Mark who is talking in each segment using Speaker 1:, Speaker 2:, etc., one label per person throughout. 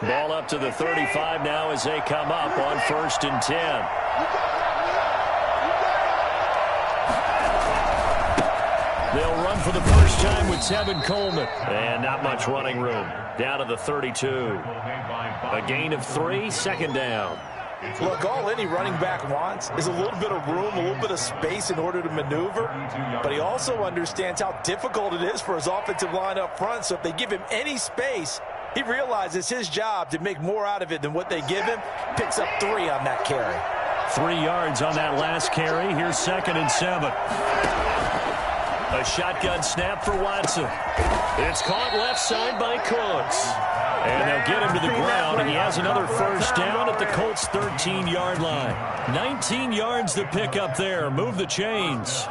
Speaker 1: Ball up to the 35 now as they come up on 1st and 10. They'll run for the first time with Tevin Coleman. And not much running room. Down to the 32. A gain of 3, 2nd down.
Speaker 2: Look, all any running back wants is a little bit of room, a little bit of space in order to maneuver. But he also understands how difficult it is for his offensive line up front. So if they give him any space, he realizes his job to make more out of it than what they give him. Picks up 3 on that carry.
Speaker 1: 3 yards on that last carry. Here's 2nd and 7. A shotgun snap for Watson. It's caught left side by Cooks. And they'll get him to the ground, and he has another first down at the Colts' 13-yard line. 19 yards to pick up there. Move the chains.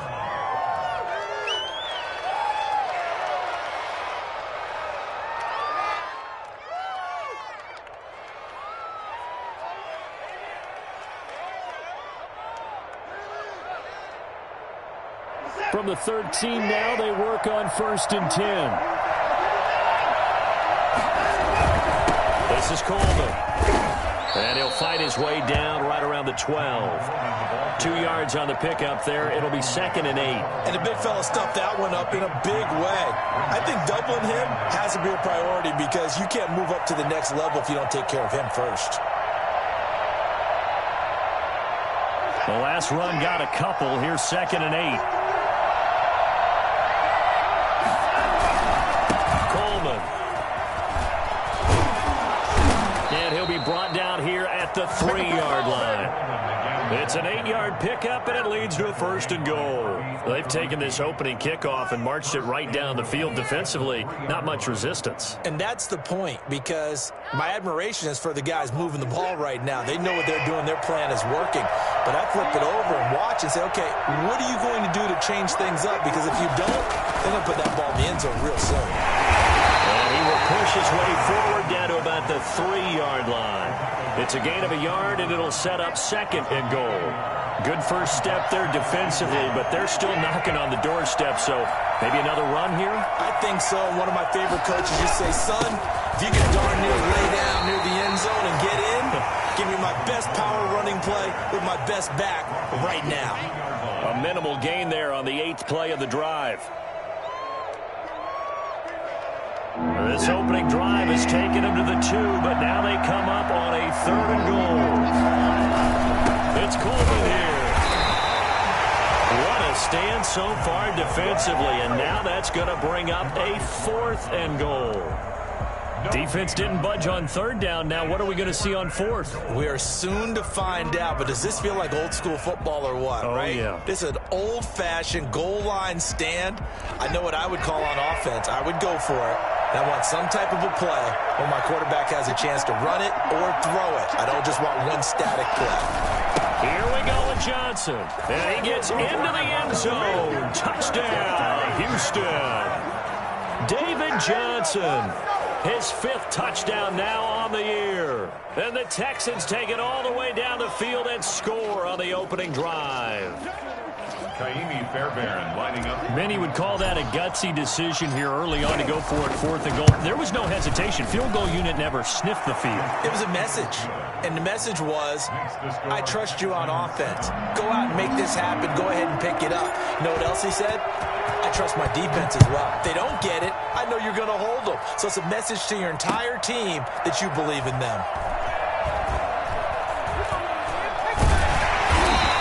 Speaker 1: From the 13 now, they work on 1st and 10. This is Coleman. And he'll fight his way down right around the 12. 2 yards on the pickup there. It'll be 2nd and 8.
Speaker 2: And the big fella stuffed that one up in a big way. I think doubling him has to be a priority because you can't move up to the next level if you don't take care of him first.
Speaker 1: The last run got a couple. Here's 2nd and 8. Brought down here at the 3-yard line. It's an 8-yard pickup, and it leads to a 1st and goal. They've taken this opening kickoff and marched it right down the field defensively. Not much resistance.
Speaker 2: And that's the point, because my admiration is for the guys moving the ball right now. They know what they're doing. Their plan is working. But I flip it over and watch and say, okay, what are you going to do to change things up? Because if you don't, they're going to put that ball in the end zone real soon.
Speaker 1: And he will push his way forward down to about the 3-yard line. It's a gain of a yard, and it'll set up 2nd and goal. Good first step there defensively, but they're still knocking on the doorstep, so maybe another run here?
Speaker 2: I think so. One of my favorite coaches used to say, son, if you can darn near lay down near the end zone and get in, give me my best power running play with my best back right now.
Speaker 1: A minimal gain there on the 8th play of the drive. This opening drive has taken them to the 2, but now they come up on a 3rd and goal. It's Coleman here. What a stand so far defensively, and now that's going to bring up a 4th and goal. Defense didn't budge on 3rd down. Now what are we going to see on 4th?
Speaker 2: We are soon to find out, but does this feel like old school football or what, right?
Speaker 1: Yeah.
Speaker 2: This is an old-fashioned goal line stand. I know what I would call on offense. I would go for it. And I want some type of a play where my quarterback has a chance to run it or throw it. I don't just want one static play.
Speaker 1: Here we go with Johnson. And he gets into the end zone. Touchdown, Houston. David Johnson. His 5th touchdown now on the year. And the Texans take it all the way down the field and score on the opening drive.
Speaker 3: Fairbairn lining up.
Speaker 1: Many would call that a gutsy decision here early on to go for it 4th and goal. There was no hesitation. Field goal unit never sniffed the field.
Speaker 2: It was a message. And the message was, I trust you on offense. Go out and make this happen. Go ahead and pick it up. You know what else he said? I trust my defense as well. If they don't get it, I know you're going to hold them. So it's a message to your entire team that you believe in them.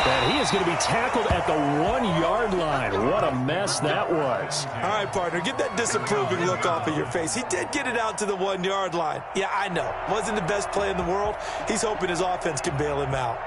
Speaker 1: And he is going to be tackled at the 1-yard line. What a mess that was.
Speaker 2: All right, partner, get that disapproving look off of your face. He did get it out to the 1-yard line. Yeah, I know. Wasn't the best play in the world. He's hoping his offense can bail him out.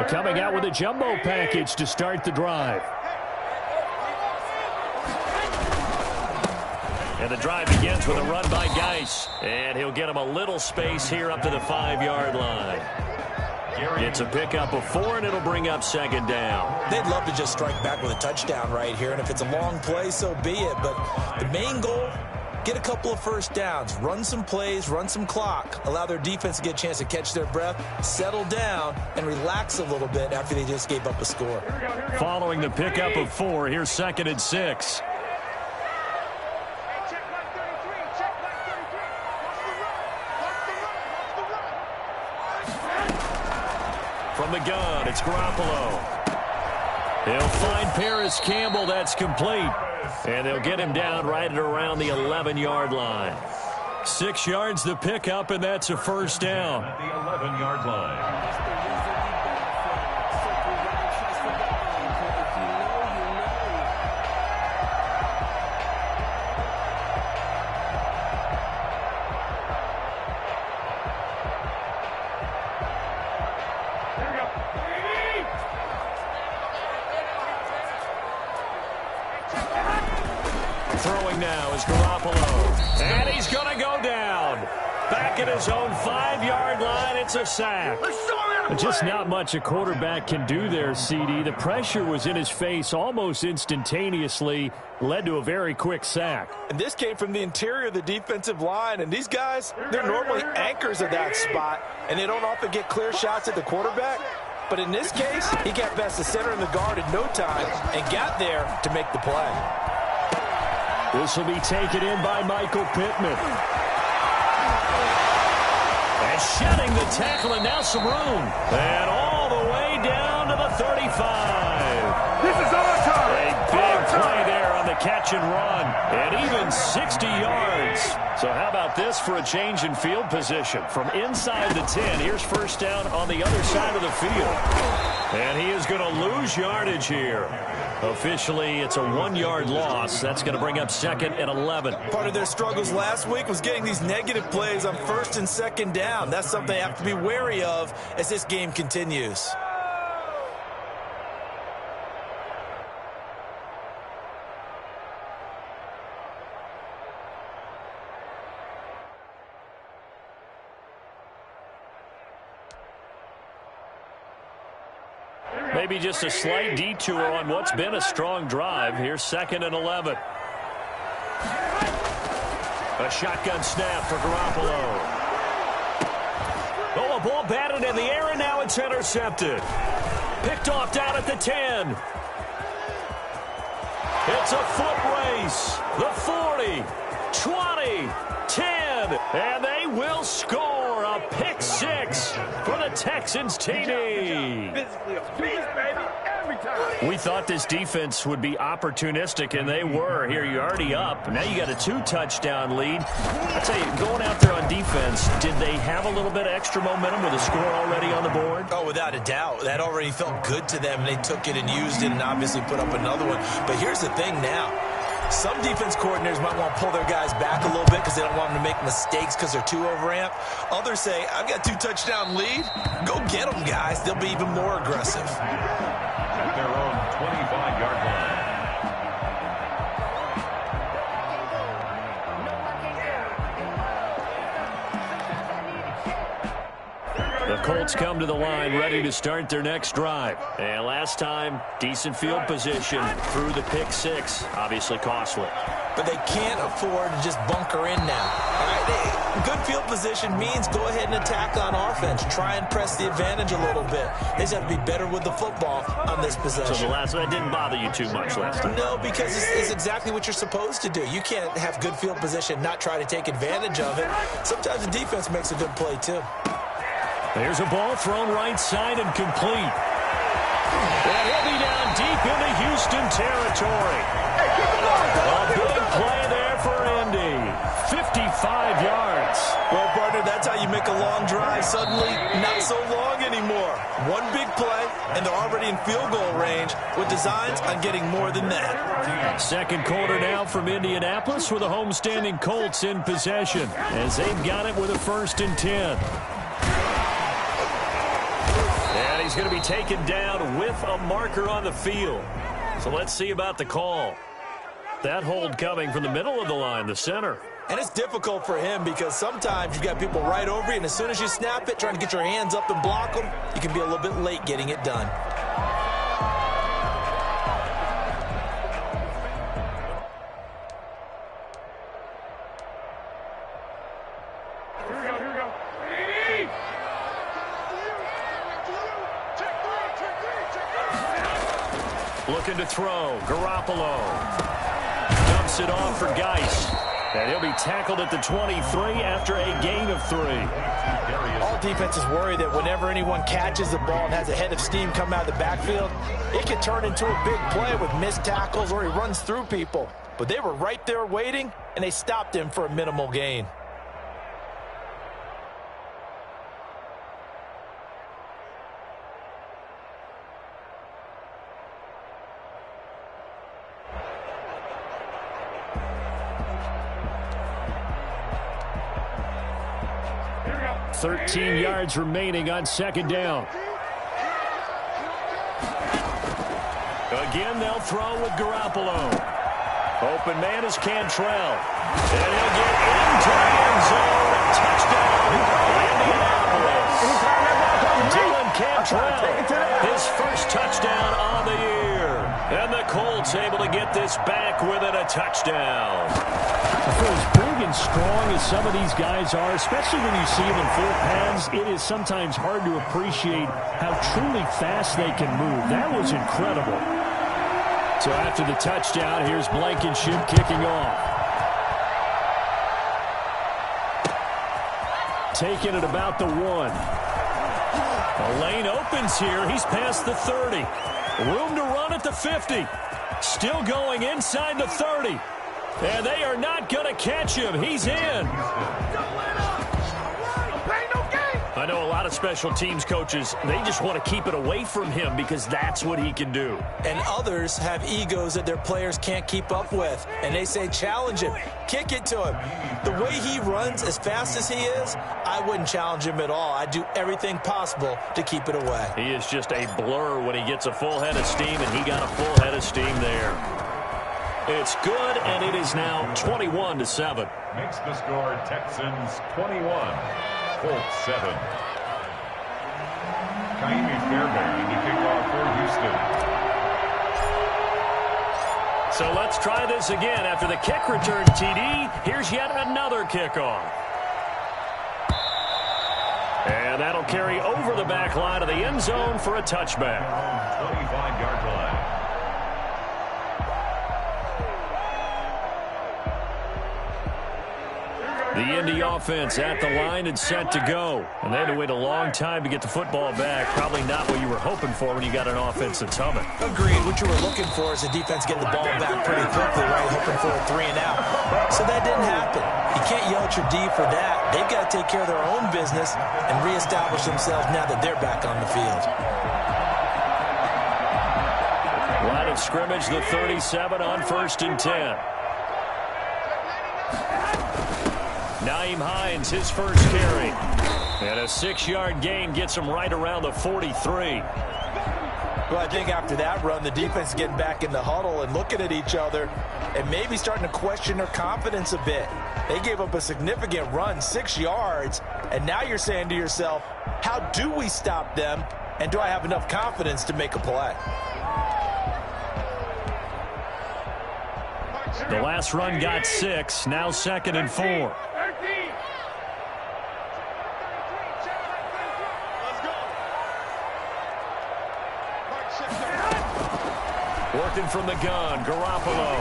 Speaker 1: Coming out with a jumbo package to start the drive. And the drive begins with a run by Geis. And he'll get him a little space here up to the 5-yard line. It's a pickup of 4, and it'll bring up second down.
Speaker 2: They'd love to just strike back with a touchdown right here, and if it's a long play, so be it. But the main goal, get a couple of first downs, run some plays, run some clock, allow their defense to get a chance to catch their breath, settle down, and relax a little bit after they just gave up a score.
Speaker 1: Following the pickup of 4, here's 2nd and 6. From the gun, it's Garoppolo. He'll find Paris Campbell. That's complete. And they'll get him down right at around the 11-yard line. 6 yards the pickup, and that's a first down.
Speaker 3: At the 11-yard line.
Speaker 1: Throwing now is Garoppolo. And he's going to go down. Back at his own 5-yard line, it's a sack. Just not much a quarterback can do there, CD. The pressure was in his face almost instantaneously, led to a very quick sack.
Speaker 2: And this came from the interior of the defensive line, and these guys, they're normally anchors of that spot, and they don't often get clear shots at the quarterback. But in this case, he got past the center and the guard in no time and got there to make the play.
Speaker 1: This will be taken in by Michael Pittman. And shedding the tackle, and now some room. And all the way down to the 35.
Speaker 4: This is our time.
Speaker 1: A big play there on the catch and run. And even 60 yards. So how about this for a change in field position? From inside the 10, here's first down on the other side of the field. And he is going to lose yardage here. Officially, it's a 1-yard loss. That's going to bring up 2nd and 11.
Speaker 2: Part of their struggles last week was getting these negative plays on 1st and 2nd down. That's something they have to be wary of as this game continues.
Speaker 1: Maybe just a slight detour on what's been a strong drive. Here's 2nd and 11. A shotgun snap for Garoppolo. Oh, a ball batted in the air, and now it's intercepted. Picked off down at the 10. It's a foot race. The 40, 20, 10, and they will score. A pick 6 for the Texans TD. We thought this defense would be opportunistic, and they were. Here, you're already up. Now you got a 2-touchdown lead. I tell you, going out there on defense, did they have a little bit of extra momentum with a score already on the board?
Speaker 2: Oh, without a doubt. That already felt good to them, and they took it and used it and obviously put up another one. But here's the thing now. Some defense coordinators might want to pull their guys back a little bit because they don't want them to make mistakes because they're too overamped. Others say, I've got a 2-touchdown lead. Go get them, guys. They'll be even more aggressive.
Speaker 3: At their own 25-yard line.
Speaker 1: The Colts come to the line ready to start their next drive. And last time, decent field position through the pick 6. Obviously costly.
Speaker 2: But they can't afford to just bunker in now. All right? Good field position means go ahead and attack on offense. Try and press the advantage a little bit. They just have to be better with the football on this possession.
Speaker 1: So the last one didn't bother you too much last time?
Speaker 2: No, because it's exactly what you're supposed to do. You can't have good field position, not try to take advantage of it. Sometimes the defense makes a good play, too.
Speaker 1: There's a ball thrown right side and complete. And he'll be down deep into Houston territory. A big play there for Indy. 55 yards.
Speaker 2: Well, partner, that's how you make a long drive suddenly not so long anymore. One big play, and they're already in field goal range with designs on getting more than that.
Speaker 1: Second quarter now from Indianapolis with the homestanding Colts in possession as they've got it with a 1st and 10. And he's going to be taken down with a marker on the field. So let's see about the call. That hold coming from the middle of the line, the center.
Speaker 2: And it's difficult for him because sometimes you got people right over you, and as soon as you snap it, trying to get your hands up and block them, you can be a little bit late getting it done.
Speaker 1: Looking to throw. Garoppolo dumps it off for Geis. And he'll be tackled at the 23 after a gain of 3.
Speaker 2: All defenses worry that whenever anyone catches the ball and has a head of steam come out of the backfield, it can turn into a big play with missed tackles or he runs through people. But they were right there waiting, and they stopped him for a minimal gain.
Speaker 1: Here 13 yards remaining on second down. Again, they'll throw with Garoppolo. Open man is Cantrell. And he'll get into the end zone. Touchdown, Indianapolis. Dylan Cantrell, his first touchdown on the year. And the Colts able to get this back within a touchdown.
Speaker 4: For as big and strong as some of these guys are, especially when you see them in full pads, it is sometimes hard to appreciate how truly fast they can move. That was incredible.
Speaker 1: So after the touchdown, here's Blankenship kicking off. Taking it about the 1. The lane opens here. He's past the 30. Room to run at the 50. Still going inside the 30. And they are not going to catch him. He's in. I know a lot of special teams coaches, they just want to keep it away from him because that's what he can do.
Speaker 2: And others have egos that their players can't keep up with. And they say, challenge him. Kick it to him. The way he runs as fast as he is, I wouldn't challenge him at all. I'd do everything possible to keep it away.
Speaker 1: He is just a blur when he gets a full head of steam, and he got a full head of steam there. It's good, and it is now 21-7.
Speaker 3: Makes the score Texans 21, Colts 7. Kaimi Fairbairn the kickoff for Houston.
Speaker 1: So let's try this again. After the kick return TD, here's yet another kickoff. And that'll carry over the back line of the end zone for a touchback.
Speaker 3: 25-yard line.
Speaker 1: The Indy offense at the line and set to go. And they had to wait a long time to get the football back. Probably not what you were hoping for when you got an offense that's humming.
Speaker 2: Agreed. What you were looking for is the defense getting the ball back pretty quickly, right? Hoping for a 3 and out. So that didn't happen. You can't yell at your D for that. They've got to take care of their own business and reestablish themselves now that they're back on the field.
Speaker 1: Line of scrimmage, the 37 on 1st and 10. Nyheim Hines, his first carry. And a 6-yard gain gets him right around the 43.
Speaker 2: Well, I think after that run, the defense is getting back in the huddle and looking at each other and maybe starting to question their confidence a bit. They gave up a significant run, 6 yards, and now you're saying to yourself, how do we stop them, and do I have enough confidence to make a play?
Speaker 1: The last run got 6, now 2nd and 4. Working from the gun, Garoppolo.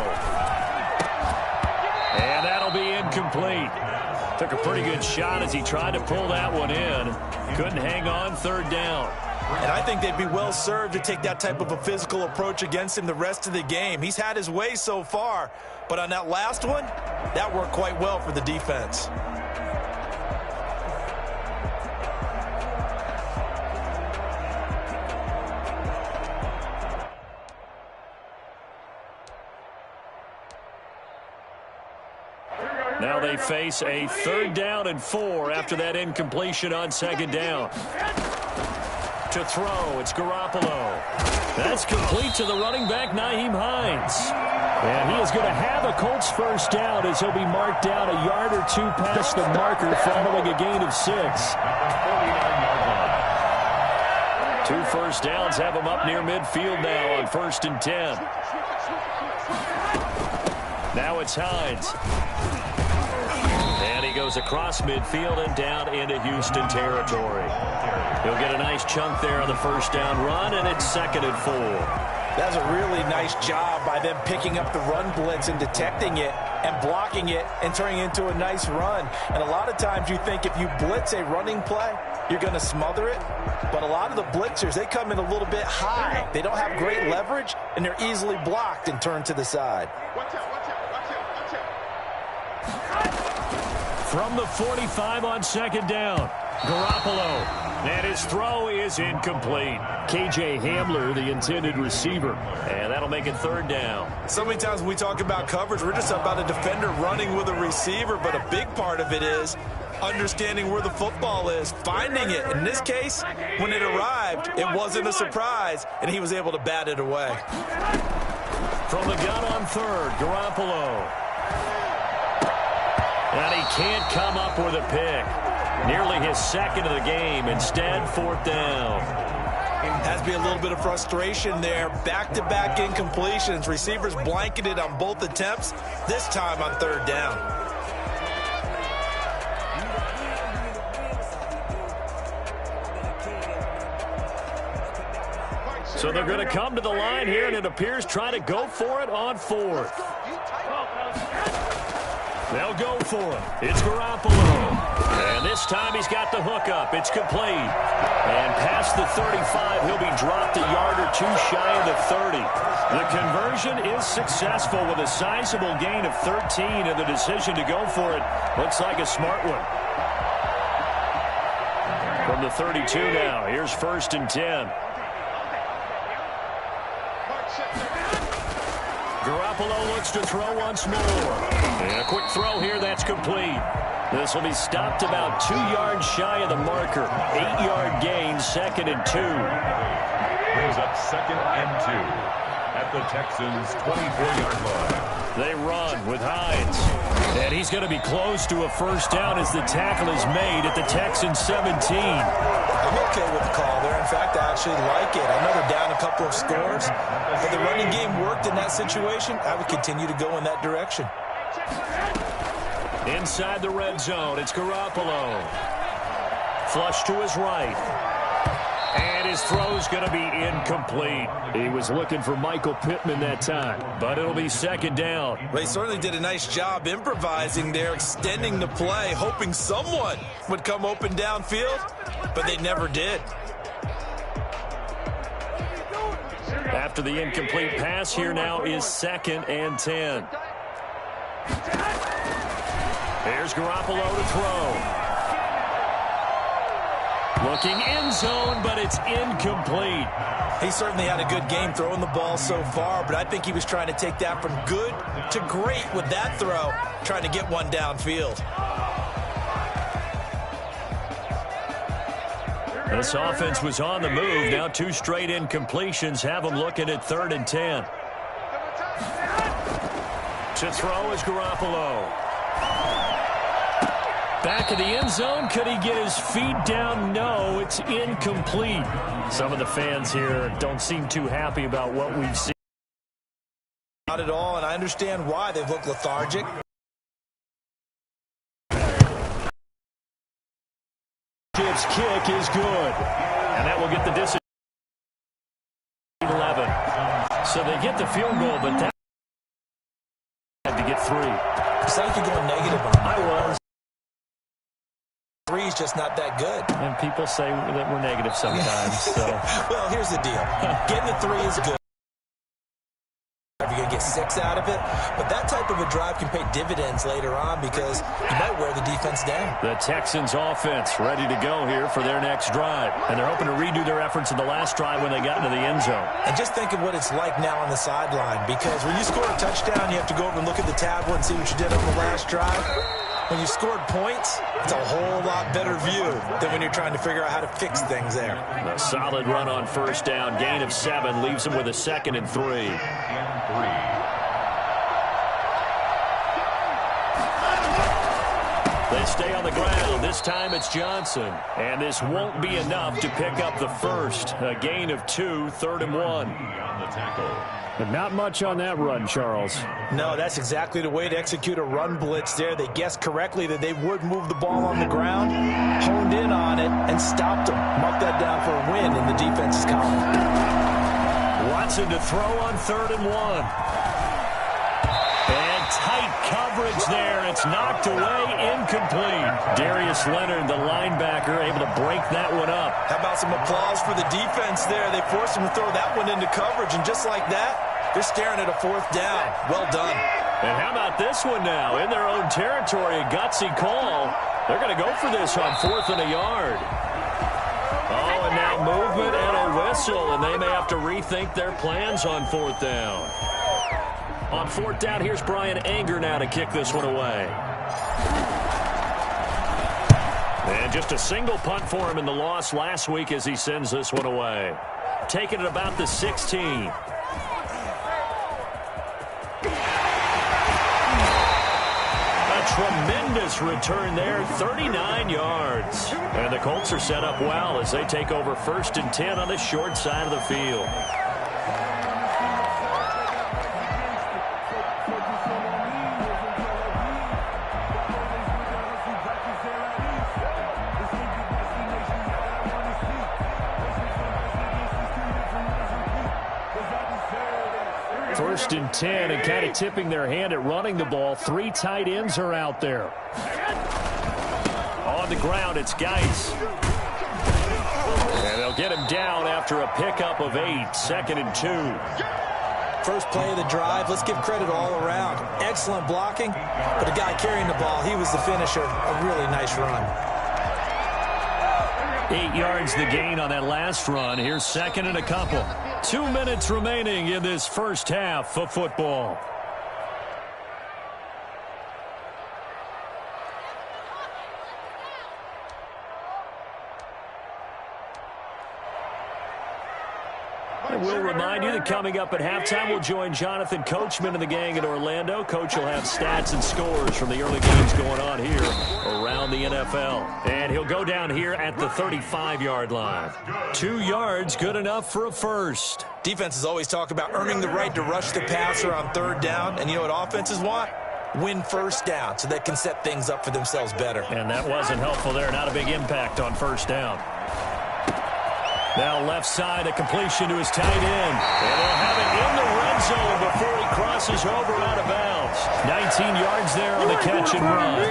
Speaker 1: And that'll be incomplete. Took a pretty good shot as he tried to pull that one in. Couldn't hang on 3rd down.
Speaker 2: And I think they'd be well served to take that type of a physical approach against him the rest of the game. He's had his way so far, but on that last one, that worked quite well for the defense.
Speaker 1: Now they face a 3rd down and 4 after that incompletion on 2nd down. To throw, it's Garoppolo. That's complete to the running back, Nyheim Hines.
Speaker 4: And he is going to have a Colts first down as he'll be marked down a yard or two past the marker following a gain of 6. 2 first downs have him up near midfield now on 1st and 10. Now it's Hines. And he goes across midfield and down into Houston territory. He'll get a nice chunk there on the first down run, and it's 2nd and 4.
Speaker 2: That's a really nice job by them picking up the run blitz and detecting it and blocking it and turning it into a nice run. And a lot of times you think if you blitz a running play, you're going to smother it. But a lot of the blitzers, they come in a little bit high. They don't have great leverage, and they're easily blocked and turned to the side.
Speaker 4: From the 45 on 2nd down, Garoppolo. And his throw is incomplete. K.J. Hamler, the intended receiver. And that'll make it 3rd down.
Speaker 2: So many times when we talk about coverage, we're just about a defender running with a receiver, but a big part of it is understanding where the football is, finding it. In this case, when it arrived, it wasn't a surprise, and he was able to bat it away.
Speaker 4: From the gun on 3rd, Garoppolo. And he can't come up with a pick. Nearly his 2nd of the game. Instead, 4th down.
Speaker 2: Has to be a little bit of frustration there. Back-to-back incompletions. Receivers blanketed on both attempts, this time on 3rd down.
Speaker 4: So they're going to come to the line here, and it appears trying to go for it on 4th. They'll go for it. It's Garoppolo. And this time he's got the hookup. It's complete. And past the 35, he'll be dropped a yard or two shy of the 30. The conversion is successful with a sizable gain of 13, and the decision to go for it looks like a smart one. From the 32 now, here's 1st and 10. Garoppolo looks to throw once more. And a quick throw here that's complete. This will be stopped about 2 yards shy of the marker. 8-yard gain, 2nd and 2.
Speaker 3: Brings up 2nd and 2 at the Texans' 24-yard line.
Speaker 4: They run with Hines. And he's going to be close to a first down as the tackle is made at the Texans' 17.
Speaker 2: I'm okay with the call there. In fact, I actually like it. I know they're down a couple of scores, but the running game worked in that situation. I would continue to go in that direction.
Speaker 4: Inside the red zone, it's Garoppolo. Flush to his right. And his throw's going to be incomplete. He was looking for Michael Pittman that time, but it'll be 2nd down.
Speaker 2: They certainly did a nice job improvising there, extending the play, hoping someone would come open downfield, but they never did.
Speaker 4: After the incomplete pass, here now is 2nd and 10. Here's Garoppolo to throw. Looking end zone, but it's incomplete.
Speaker 2: He certainly had a good game throwing the ball so far, but I think he was trying to take that from good to great with that throw, trying to get one downfield.
Speaker 4: This offense was on the move. Now 2 straight incompletions have them looking at 3rd and 10. To throw is Garoppolo. Back of the end zone. Could he get his feet down? No, it's incomplete. Some of the fans here don't seem too happy about what we've seen.
Speaker 2: Not at all, and I understand why. They've looked lethargic.
Speaker 4: Chip's kick is good. And that will get the distance. 11. So they get the field goal, but that had to get 3.
Speaker 2: It's like you're going negative on
Speaker 4: I was.
Speaker 2: 3 is just not that good.
Speaker 4: And people say that we're negative sometimes. So.
Speaker 2: Well, here's the deal. Getting the 3 is good. You're going to get 6 out of it, but that type of a drive can pay dividends later on because you might wear the defense down.
Speaker 4: The Texans offense ready to go here for their next drive, and they're hoping to redo their efforts in the last drive when they got into the end zone.
Speaker 2: And just think of what it's like now on the sideline, because when you score a touchdown, you have to go over and look at the tablet and see what you did on the last drive. When you scored points, it's a whole lot better view than when you're trying to figure out how to fix things there.
Speaker 4: A solid run on first down, gain of 7, leaves them with a 2nd and 3. They stay on the ground. This time it's Johnson. And this won't be enough to pick up the first. A gain of 2, 3rd and 1.
Speaker 3: On the tackle.
Speaker 1: But not much on that run, Charles.
Speaker 2: No, that's exactly the way to execute a run blitz there. They guessed correctly that they would move the ball on the ground, honed in on it, and stopped them. Mark that down for a win in the defense's column.
Speaker 4: Watson to throw on 3rd and 1. And tight coverage there. It's knocked away, incomplete. Darius Leonard, the linebacker, able to break that one up.
Speaker 2: How about some applause for the defense there? They forced him to throw that one into coverage, and just like that, they're staring at a 4th down. Well done.
Speaker 4: And how about this one now? In their own territory, a gutsy call. They're going to go for this on 4th and a yard. Oh, and now movement and a whistle, and they may have to rethink their plans on 4th down. On 4th down, here's Brian Anger now to kick this one away. And just a single punt for him in the loss last week as he sends this one away. Taking it about the 16. Tremendous return there, 39 yards. And the Colts are set up well as they take over 1st and 10 on the short side of the field. First and 10, and kind of tipping their hand at running the ball. 3 tight ends are out there. On the ground, it's Geis. And they'll get him down after a pickup of 8, 2nd and 2.
Speaker 2: First play of the drive, let's give credit all around. Excellent blocking, but the guy carrying the ball, he was the finisher. A really nice run.
Speaker 4: 8 yards the gain on that last run. Here's 2nd and a couple. 2 minutes remaining in this first half of football. And we'll remind you that coming up at halftime, we'll join Jonathan Coachman and the gang in Orlando. Coach will have stats and scores from the early games going on here around the NFL. And he'll go down here at the 35-yard line. 2 yards, good enough for a first.
Speaker 2: Defenses always talk about earning the right to rush the passer on 3rd down. And you know what offenses want? Win 1st down so they can set things up for themselves better.
Speaker 4: And that wasn't helpful there. Not a big impact on 1st down. Now left side, a completion to his tight end. And they'll have it in the red zone before he crosses over out of bounds. 19 yards there on the catch and run.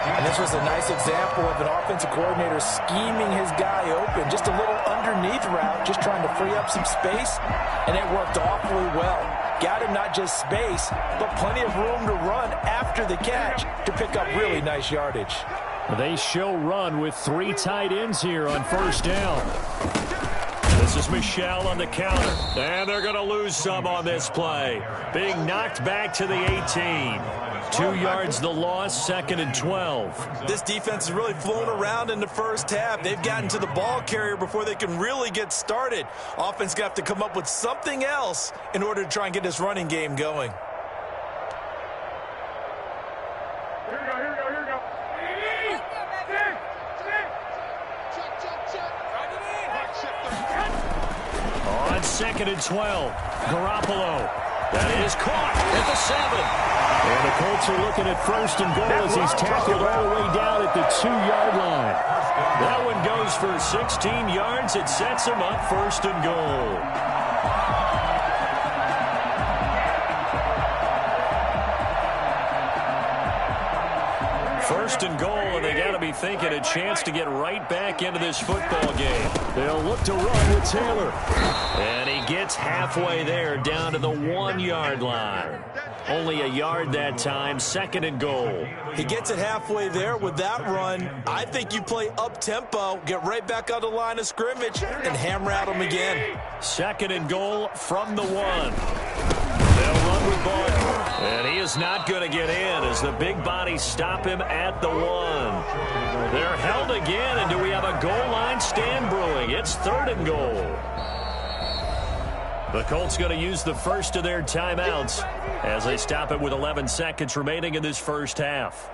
Speaker 2: And this was a nice example of an offensive coordinator scheming his guy open. Just a little underneath route, just trying to free up some space. And it worked awfully well. Got him not just space, but plenty of room to run after the catch to pick up really nice yardage.
Speaker 1: They show run with 3 tight ends here on 1st down.
Speaker 4: This is Michel on the counter. And they're going to lose some on this play. Being knocked back to the 18. 2 yards the loss, 2nd and 12.
Speaker 2: This defense has really flown around in the first half. They've gotten to the ball carrier before they can really get started. Offense got to come up with something else in order to try and get this running game going.
Speaker 4: On 2nd and 12, Garoppolo. That is caught at the 7.
Speaker 1: And the Colts are looking at 1st and goal as he's tackled all the way down at the 2-yard line.
Speaker 4: That one goes for 16 yards. It sets him up 1st and goal. First and goal, and they got to be thinking a chance to get right back into this football game.
Speaker 1: They'll look to run with Taylor.
Speaker 4: And he gets halfway there, down to the 1-yard line. Only a yard that time, 2nd and goal.
Speaker 2: He gets it halfway there with that run. I think you play up-tempo, get right back on the line of scrimmage, and hammer at him again.
Speaker 4: 2nd and goal from the 1. They'll run with Barton. And he is not going to get in as the big bodies stop him at the 1. They're held again, and do we have a goal line stand brewing? It's 3rd and goal. The Colts going to use the first of their timeouts as they stop it with 11 seconds remaining in this first half.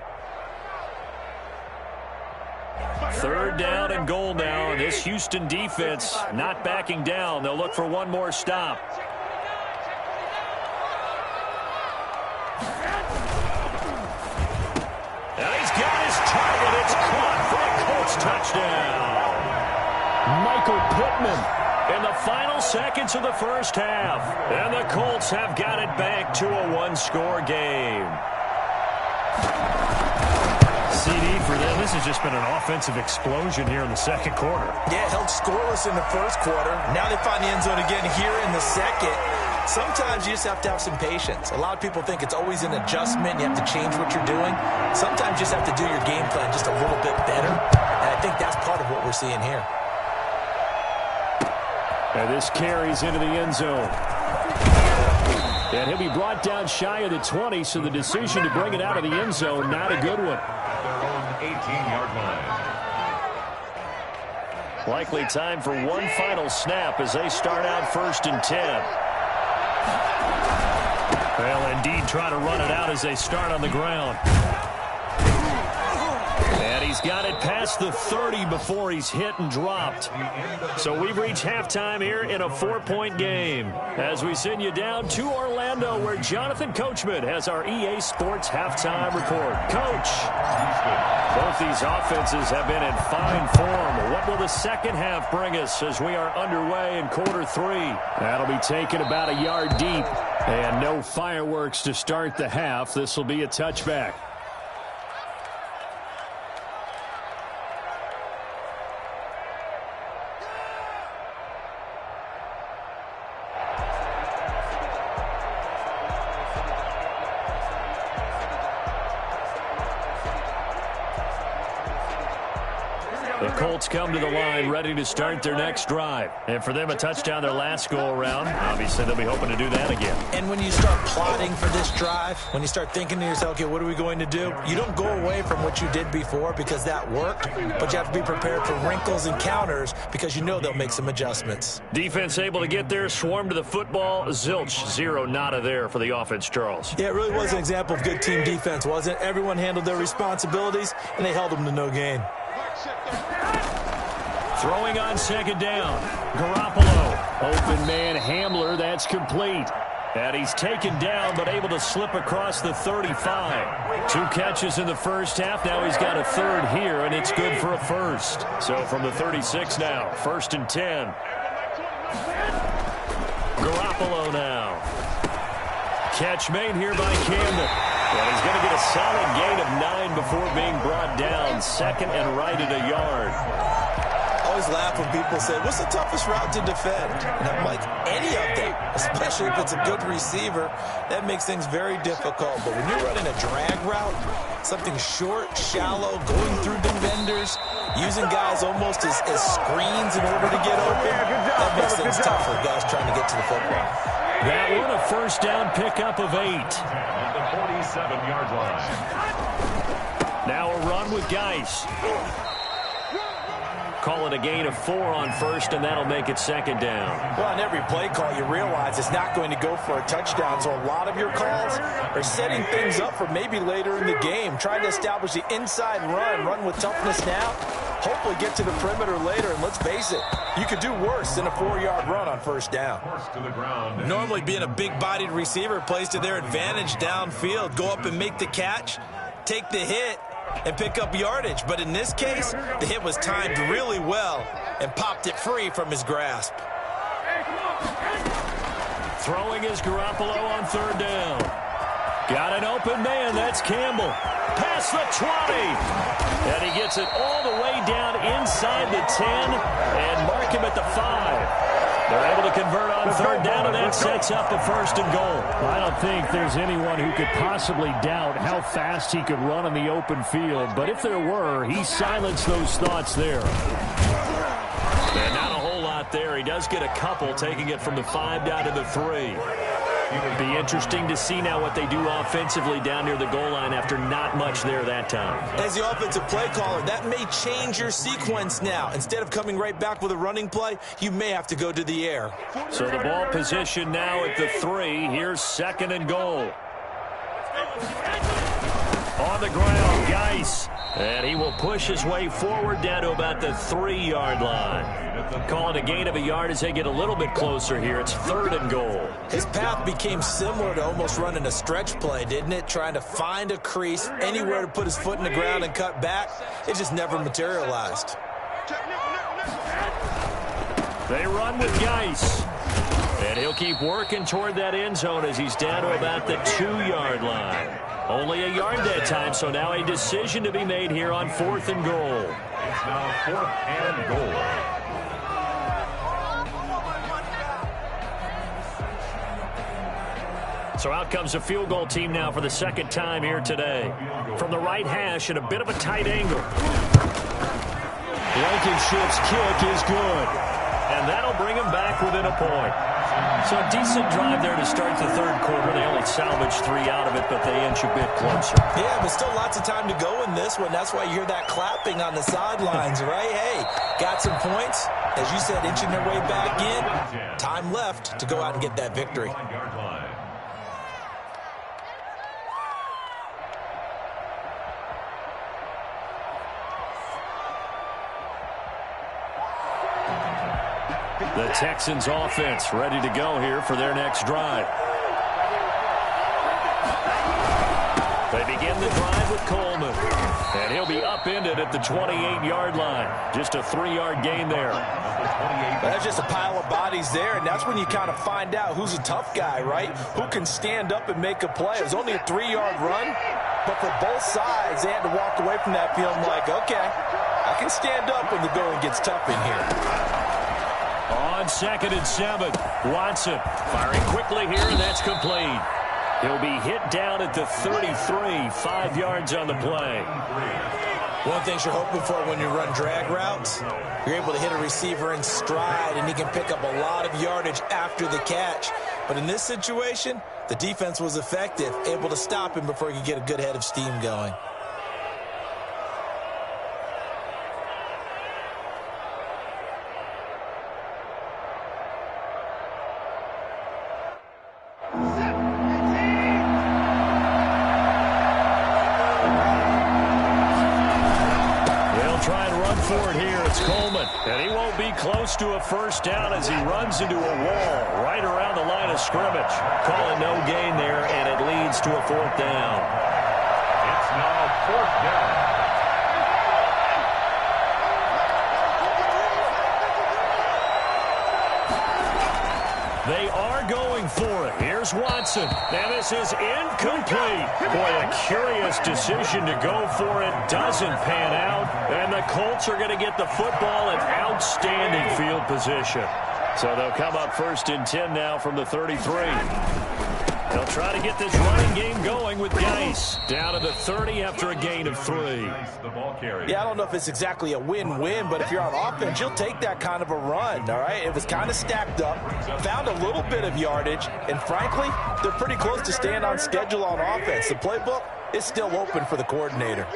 Speaker 4: Third down and goal now. And this Houston defense not backing down. They'll look for one more stop. And he's got his target. It's caught for a Colts touchdown. Michael Pittman in the final seconds of the first half. And the Colts have got it back to a one-score game.
Speaker 1: CD for them. This has just been an offensive explosion here in the second quarter.
Speaker 2: Yeah, held scoreless in the first quarter. Now they find the end zone again here in the second. Sometimes you just have to have some patience. A lot of people think it's always an adjustment. You have to change what you're doing. Sometimes you just have to do your game plan just a little bit better. And I think that's part of what we're seeing here.
Speaker 4: And this carries into the end zone. And he'll be brought down shy of the 20, so the decision to bring it out of the end zone, not a good one.
Speaker 3: Their own 18-yard line.
Speaker 4: Likely time for one final snap as they start out 1st and 10.
Speaker 1: Well, indeed, try to run it out as they start on the ground.
Speaker 4: And he's got it past the 30 before he's hit and dropped. So we've reached halftime here in a 4-point game as we send you down to Orlando, where Jonathan Coachman has our EA Sports halftime report. Coach, both these offenses have been in fine form. What will the second half bring us as we are underway in quarter 3? That'll be taken about a yard deep. And no fireworks to start the half. This will be a touchback. The Colts come to the line ready to start their next drive. And for them, a touchdown their last go-around. Obviously, they'll be hoping to do that again.
Speaker 2: And when you start plotting for this drive, when you start thinking to yourself, okay, what are we going to do? You don't go away from what you did before because that worked, but you have to be prepared for wrinkles and counters because you know they'll make some adjustments.
Speaker 4: Defense able to get there, swarm to the football. Zilch, zero, nada there for the offense, Charles.
Speaker 2: Yeah, it really was an example of good team defense, wasn't it? Everyone handled their responsibilities, and they held them to no gain.
Speaker 4: Throwing on second down. Garoppolo. Open man Hamler. That's complete. And he's taken down but able to slip across the 35. 2 catches in the first half. Now he's got a third here, and it's good for a first. So from the 36 now, 1st and 10. Garoppolo now. Catch made here by Camden. And he's going to get a solid gain of 9 before being brought down. 2nd and right at a yard.
Speaker 2: I always laugh when people say, what's the toughest route to defend? And I'm like, any of them, especially if it's a good receiver, that makes things very difficult. But when you're running a drag route, something short, shallow, going through defenders, using guys almost as screens in order to get open, that makes things tough for guys trying to get to the football.
Speaker 4: That one a first down pickup of 8.
Speaker 3: On the 47-yard line.
Speaker 4: Now a run with Geis. Call it a gain of 4 on first, and that'll make it 2nd down.
Speaker 2: Well, on every play call, you realize it's not going to go for a touchdown, so a lot of your calls are setting things up for maybe later in the game, trying to establish the inside run with toughness now, hopefully get to the perimeter later, and let's face it, you could do worse than a 4-yard run on first down.
Speaker 3: To the ground.
Speaker 2: Normally being a big-bodied receiver plays to their advantage downfield, go up and make the catch, take the hit, and pick up yardage. But in this case, the hit was timed really well and popped it free from his grasp.
Speaker 4: Throwing is Garoppolo on 3rd down. Got an open man. That's Campbell. Past the 20. And he gets it all the way down inside the 10 and mark him at the 5. They're able to convert on 3rd down, and that sets up a 1st and goal.
Speaker 1: I don't think there's anyone who could possibly doubt how fast he could run in the open field. But if there were, he silenced those thoughts there.
Speaker 4: And not a whole lot there. He does get a couple, taking it from the 5 down to the 3. It'll be interesting to see now what they do offensively down near the goal line after not much there that time.
Speaker 2: As the offensive play caller, that may change your sequence now. Instead of coming right back with a running play, you may have to go to the air.
Speaker 4: So the ball position now at the 3. Here's 2nd and goal. On the ground, Geis. And he will push his way forward down to about the 3-yard line. Calling a gain of a yard as they get a little bit closer here. It's 3rd and goal.
Speaker 2: His path became similar to almost running a stretch play, didn't it? Trying to find a crease, anywhere to put his foot in the ground and cut back. It just never materialized.
Speaker 4: They run with Geis. And he'll keep working toward that end zone as he's down to about the 2-yard line. Only a yard that time, so now a decision to be made here on 4th and goal.
Speaker 3: It's now 4th and goal.
Speaker 4: So out comes the field goal team now for the 2nd time here today. From the right hash at a bit of a tight angle. Blankenship's kick is good. And that'll bring him back within a point. So a decent drive there to start the 3rd quarter. They only salvaged 3 out of it, but they inch a bit closer.
Speaker 2: Yeah, but still lots of time to go in this one. That's why you hear that clapping on the sidelines, right? Hey, got some points. As you said, inching their way back in. Time left to go out and get that victory.
Speaker 4: The Texans offense ready to go here for their next drive. They begin the drive with Coleman. And he'll be upended at the 28-yard line. Just a 3-yard gain there.
Speaker 2: That's just a pile of bodies there, and that's when you kind of find out who's a tough guy, right? Who can stand up and make a play. It was only a 3-yard run, but for both sides, they had to walk away from that feeling like, okay, I can stand up when the going gets tough in here.
Speaker 4: On 2nd and 7, Watson firing quickly here, and that's complete. He'll be hit down at the 33, 5 yards on the play.
Speaker 2: One thing you're hoping for when you run drag routes, you're able to hit a receiver in stride, and he can pick up a lot of yardage after the catch. But in this situation, the defense was effective, able to stop him before he could get a good head of steam going.
Speaker 4: And he won't be close to a first down as he runs into a wall right around the line of scrimmage. Calling no gain there, and it leads to a 4th down.
Speaker 3: It's now 4th down.
Speaker 4: They are going for it. Here's Watson. And this is incomplete. Boy, a curious decision to go for it. Doesn't pan out. And the Colts are going to get the football in outstanding field position. So they'll come up 1st and 10 now from the 33. They'll try to get this running game going with Geis. Down to the 30 after a gain of 3.
Speaker 2: Yeah, I don't know if it's exactly a win-win, but if you're on offense, you'll take that kind of a run, all right? It was kind of stacked up, found a little bit of yardage, and frankly, they're pretty close to staying on schedule on offense. The playbook is still open for the coordinator.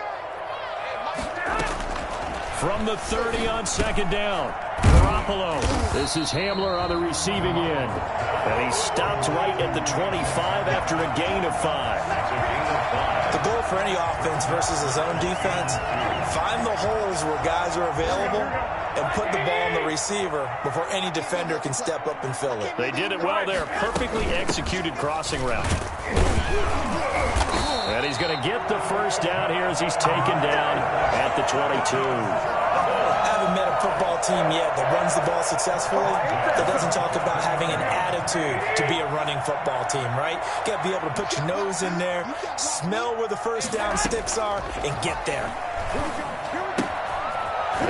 Speaker 4: From the 30 on 2nd down, Garoppolo. This is Hamler on the receiving end. And he stops right at the 25 after a gain of 5.
Speaker 2: The goal for any offense versus his own defense, find the holes where guys are available and put the ball on the receiver before any defender can step up and fill it.
Speaker 4: They did it well there. Perfectly executed crossing route. And he's going to get the first down here as he's taken down at the 22.
Speaker 2: I haven't met a football team yet that runs the ball successfully that doesn't talk about having an attitude to be a running football team, right? You got to be able to put your nose in there, smell where the first down sticks are, and get there.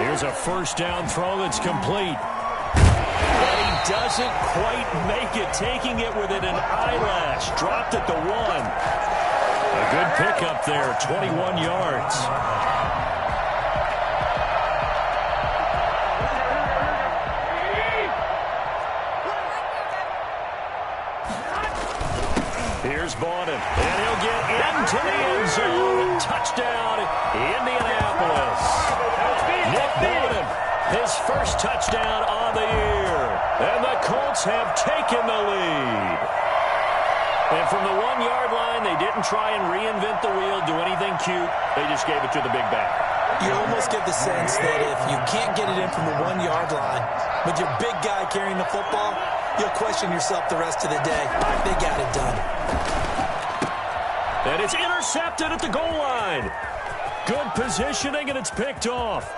Speaker 4: Here's a first down throw that's complete. But he doesn't quite make it, taking it within an eyelash. Dropped at the 1. A good pickup there, 21 yards. Here's Bowden, and he'll get into the end zone. Touchdown, Indianapolis. Nick Bowden, his first touchdown on the year. And the Colts have taken the lead. And from the 1-yard line, they didn't try and reinvent the wheel, do anything cute. They just gave it to the big back.
Speaker 2: You almost get the sense that if you can't get it in from the 1-yard line, but your big guy carrying the football, you'll question yourself the rest of the day. They got it done.
Speaker 4: And it's intercepted at the goal line. Good positioning, and it's picked off.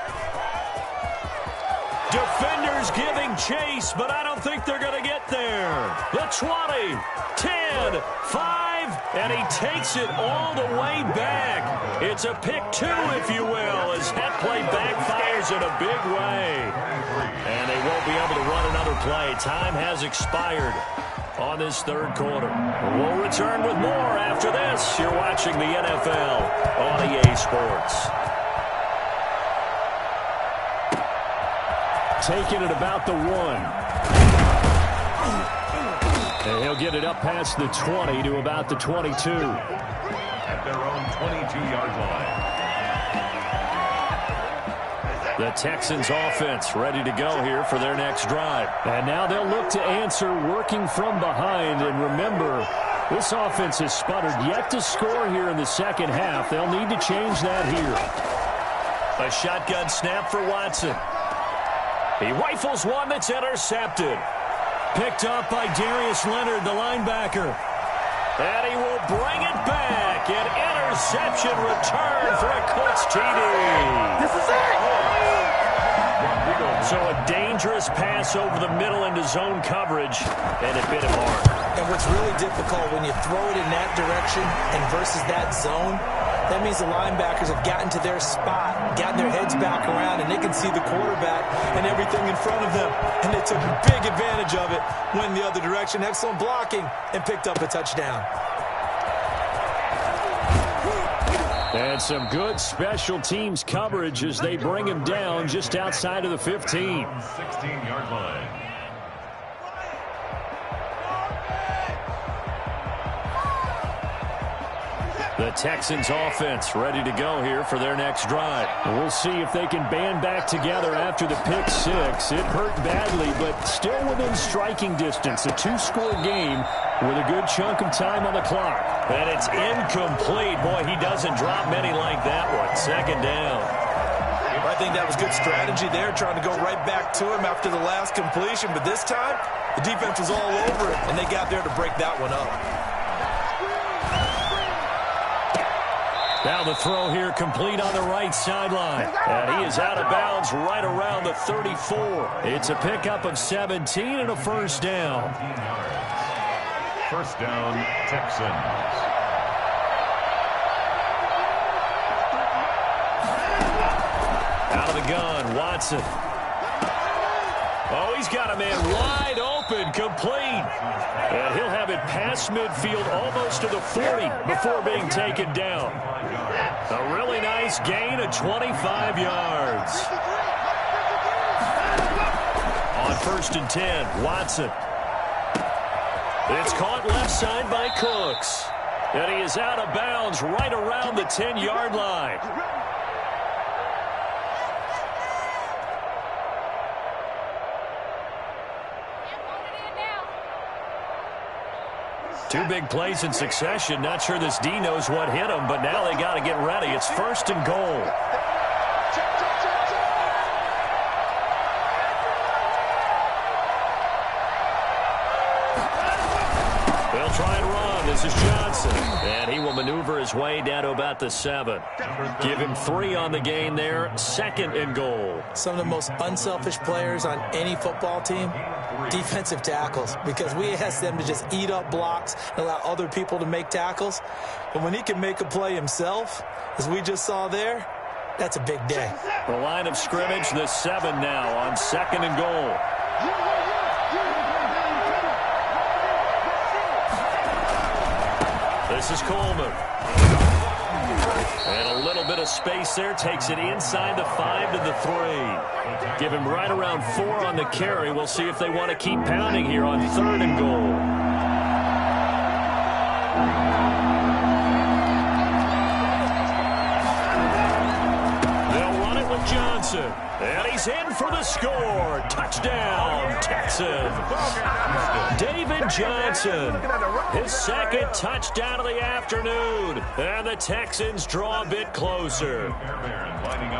Speaker 4: Defenders giving chase, but I don't think they're going to get there. The 20, 10, 5, and he takes it all the way back. It's a pick 2, if you will, as that play backfires in a big way. And they won't be able to run another play. Time has expired on this third quarter. We'll return with more after this. You're watching the NFL on EA Sports. Taking it about the 1. And he'll get it up past the 20 to about the 22.
Speaker 3: At their own 22-yard line.
Speaker 4: The Texans offense ready to go here for their next drive. And now they'll look to answer working from behind. And remember, this offense has sputtered yet to score here in the second half. They'll need to change that here. A shotgun snap for Watson. He rifles one that's intercepted. Picked up by Darius Leonard, the linebacker. And he will bring it back. An interception return for a Colts TD.
Speaker 2: This is it!
Speaker 4: So a dangerous pass over the middle into zone coverage, and it bit him hard.
Speaker 2: And what's really difficult when you throw it in that direction and versus that zone, that means the linebackers have gotten to their spot, gotten their heads back around, and they can see the quarterback and everything in front of them. And they took big advantage of it, went the other direction, excellent blocking, and picked up a touchdown.
Speaker 4: And some good special teams coverage as they bring him down just outside of the 15.
Speaker 3: 16-yard line.
Speaker 4: The Texans offense ready to go here for their next drive. We'll see if they can band back together after the pick 6. It hurt badly, but still within striking distance. A 2-score game with a good chunk of time on the clock. And it's incomplete. Boy, he doesn't drop many like that one. Second down.
Speaker 2: I think that was good strategy there, trying to go right back to him after the last completion. But this time, the defense was all over it, and they got there to break that one up.
Speaker 4: Now the throw here complete on the right sideline. And he is out of bounds right around the 34. It's a pickup of 17 and a first down.
Speaker 3: First down, Texans.
Speaker 4: Out of the gun, Watson. Oh, he's got a man wide open, complete. And he'll have it past midfield almost to the 40 before being taken down. A really nice gain of 25 yards. On first and 10, Watson. It's caught left side by Cooks. And he is out of bounds right around the 10-yard line. Two big plays in succession. Not sure this D knows what hit him, but now they got to get ready. It's first and goal. They'll try and run. This is Johnson. And he will maneuver his way down to about the 7. Give him 3 on the gain there. Second and goal.
Speaker 2: Some of the most unselfish players on any football team, defensive tackles, because we ask them to just eat up blocks and allow other people to make tackles. But when he can make a play himself, as we just saw there, that's a big day.
Speaker 4: The line of scrimmage, the 7 now on second and goal. This is Coleman. And a little bit of space there. Takes it inside the 5 to the 3. Give him right around 4 on the carry. We'll see if they want to keep pounding here on third and goal. They'll run it with Johnson. And he's in for the score. Touchdown, Texans. Johnson. David Johnson, his second touchdown of the afternoon. And the Texans draw a bit closer.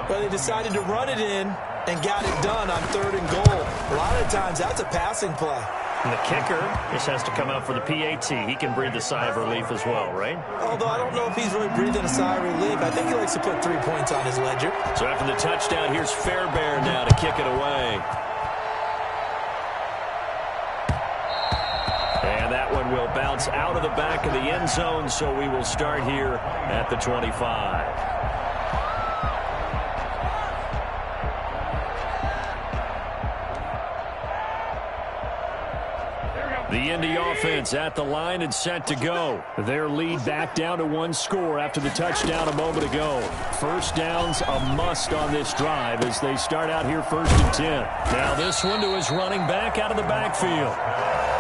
Speaker 2: Well, they decided to run it in and got it done on 3rd and goal. A lot of times, that's a passing play.
Speaker 4: And the kicker just has to come out for the PAT. He can breathe a sigh of relief as well, right?
Speaker 2: Although I don't know if he's really breathing a sigh of relief. I think he likes to put 3 points on his ledger.
Speaker 4: So after the touchdown, here's Fairbairn now to kick it away. And that one will bounce out of the back of the end zone, so we will start here at the 25. The Indy offense at the line and set to go. Their lead back down to 1 score after the touchdown a moment ago. First down's a must on this drive as they start out here 1st and 10. Now this one to his running back out of the backfield.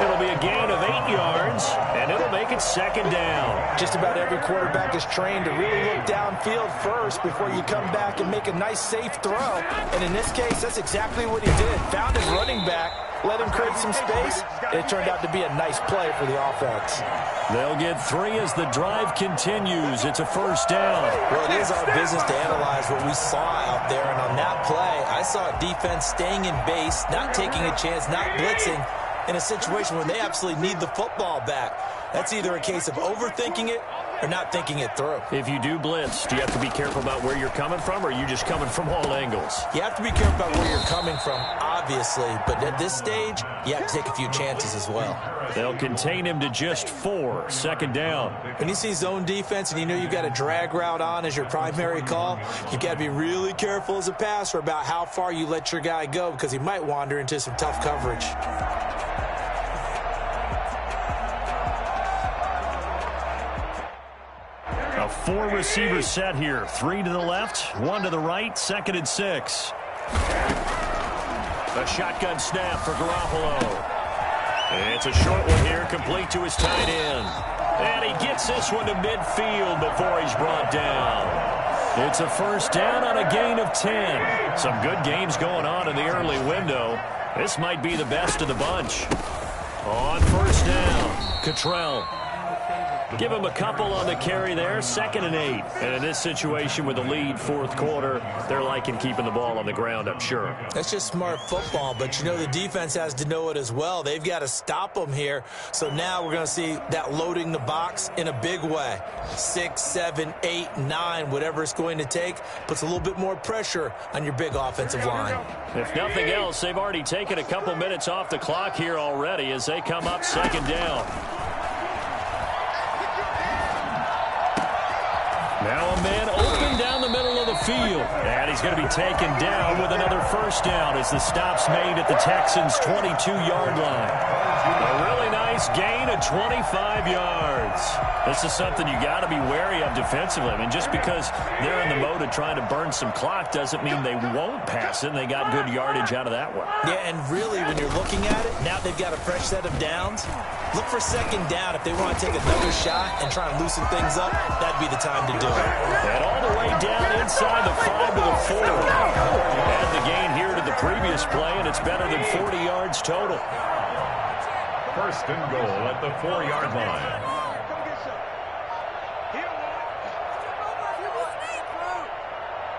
Speaker 4: It'll be a gain of 8 yards, and it'll make it 2nd down.
Speaker 2: Just about every quarterback is trained to really look downfield first before you come back and make a nice, safe throw. And in this case, that's exactly what he did. Found his running back, let him create some space, and it turned out to be a nice play for the offense.
Speaker 4: They'll get 3 as the drive continues. It's a 1st down.
Speaker 2: Well, it is our business to analyze what we saw out there, and on that play, I saw a defense staying in base, not taking a chance, not blitzing, in a situation where they absolutely need the football back. That's either a case of overthinking it or not thinking it through.
Speaker 4: If you do blitz, do you have to be careful about where you're coming from, or are you just coming from all angles?
Speaker 2: You have to be careful about where you're coming from, obviously, but at this stage, you have to take a few chances as well.
Speaker 4: They'll contain him to just 4, 2nd down.
Speaker 2: When you see zone defense and you know you've got a drag route on as your primary call, you've got to be really careful as a passer about how far you let your guy go because he might wander into some tough coverage.
Speaker 4: A 4-receiver set here. 3 to the left, 1 to the right, 2nd and 6. A shotgun snap for Garoppolo. It's a short one here, complete to his tight end. And he gets this one to midfield before he's brought down. It's a 1st down on a gain of 10. Some good games going on in the early window. This might be the best of the bunch. On 1st down, Cottrell. Give him a couple on the carry there, 2nd and 8. And in this situation with the lead 4th quarter, they're liking keeping the ball on the ground, I'm sure.
Speaker 2: That's just smart football, but you know the defense has to know it as well. They've got to stop them here. So now we're going to see that loading the box in a big way. 6, 7, 8, 9, whatever it's going to take, puts a little bit more pressure on your big offensive line.
Speaker 4: If nothing else, they've already taken a couple minutes off the clock here already as they come up 2nd down. Now a man open down the middle of the field. And he's going to be taken down with another 1st down as the stop's made at the Texans' 22-yard line. A really nice gain of 25 yards. This is something you got to be wary of defensively. I mean, just because they're in the mode of trying to burn some clock doesn't mean they won't pass it. They got good yardage out of that one.
Speaker 2: Yeah, and really, when you're looking at it, now they've got a fresh set of downs. Look for 2nd down. If they want to take another shot and try and loosen things up, that'd be the time to do it.
Speaker 4: And all the way down inside the 5 to the 4. Add the gain here to the previous play, and it's better than 40 yards total.
Speaker 3: 1st and goal at the 4-yard line.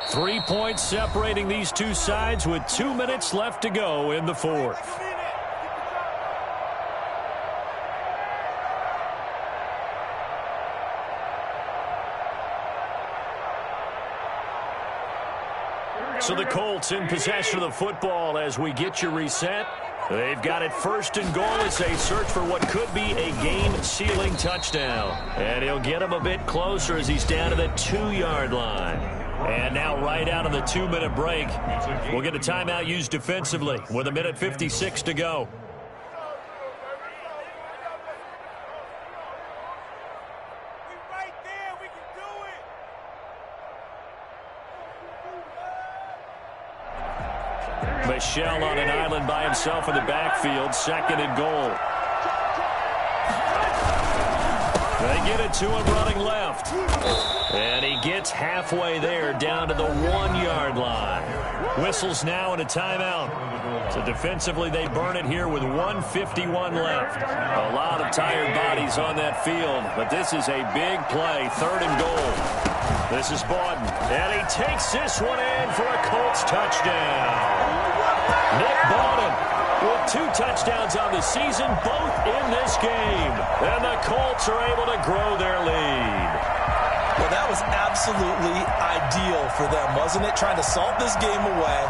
Speaker 4: Three points separating these two sides with 2 minutes left to go in the 4th. So the Colts in possession of the football as we get you reset. They've got it 1st and goal as they search for what could be a game-sealing touchdown. And he'll get him a bit closer as he's down to the 2-yard line. And now right out of the 2-minute break, we'll get a timeout used defensively with 1:56 to go. Michel on an island by himself in the backfield, 2nd and goal. They get it to him running left. And he gets halfway there down to the 1-yard line. Whistles now and a timeout. So defensively, they burn it here with 1:51 left. A lot of tired bodies on that field, but this is a big play, 3rd and goal. This is Bawden, and he takes this one in for a Colts touchdown. Nick Bawden with 2 touchdowns on the season, both in this game. And the Colts are able to grow their lead.
Speaker 2: Well, that was absolutely ideal for them, wasn't it? Trying to salt this game away.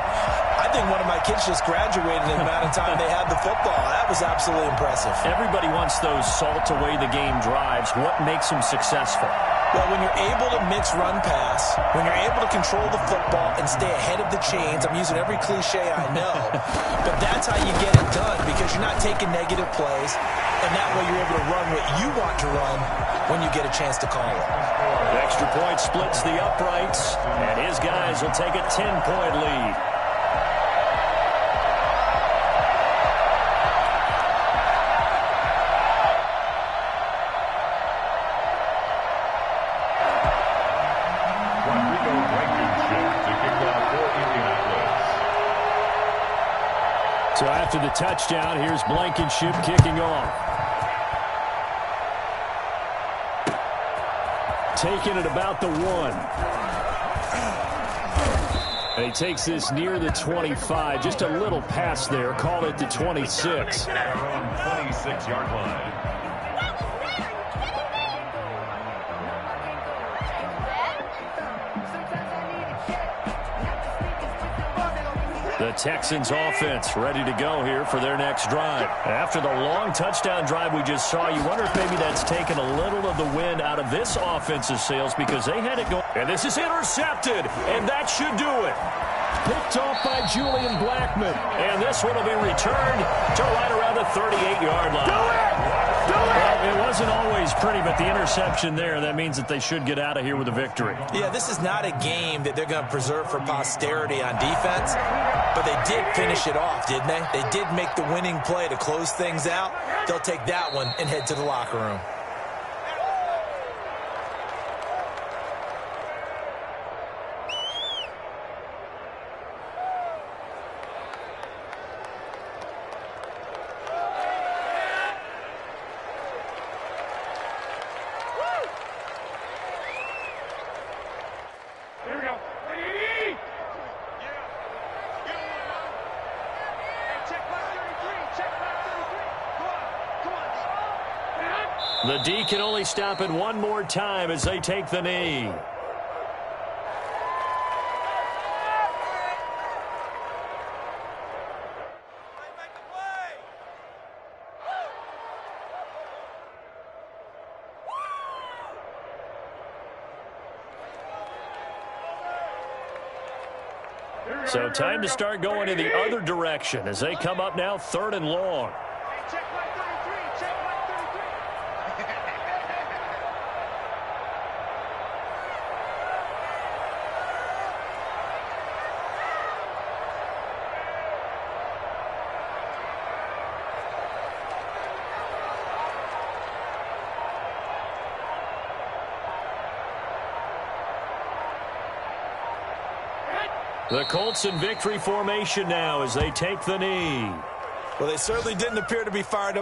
Speaker 2: I think one of my kids just graduated in the amount of time they had the football. That was absolutely impressive.
Speaker 4: Everybody wants those salt-away-the-game drives. What makes them successful?
Speaker 2: Well, when you're able to mix run-pass, when you're able to control the football and stay ahead of the chains, I'm using every cliche I know, but that's how you get it done because you're not taking negative plays, and that way you're able to run what you want to run when you get a chance to call it.
Speaker 4: The extra point splits the uprights, and his guys will take a 10-point lead. So after the touchdown, here's Blankenship kicking off. Taking it about the 1. And he takes this near the 25. Just a little pass there. Call it the 26.
Speaker 3: 26-yard line.
Speaker 4: The Texans offense ready to go here for their next drive. After the long touchdown drive we just saw, you wonder if maybe that's taken a little of the wind out of this offensive sails because they had it go. And this is intercepted, and that should do it. Picked off by Julian Blackman. And this one will be returned to right around the 38-yard line. Do it! Well, it wasn't always pretty, but the interception there, that means that they should get out of here with a victory.
Speaker 2: Yeah, this is not a game that they're going to preserve for posterity on defense, but they did finish it off, didn't they? They did make the winning play to close things out. They'll take that one and head to the locker room.
Speaker 4: The D can only stop it one more time as they take the knee. So time to start going in the other direction as they come up now 3rd and long. The Colts in victory formation now as they take the knee.
Speaker 2: Well, they certainly didn't appear to be fired up.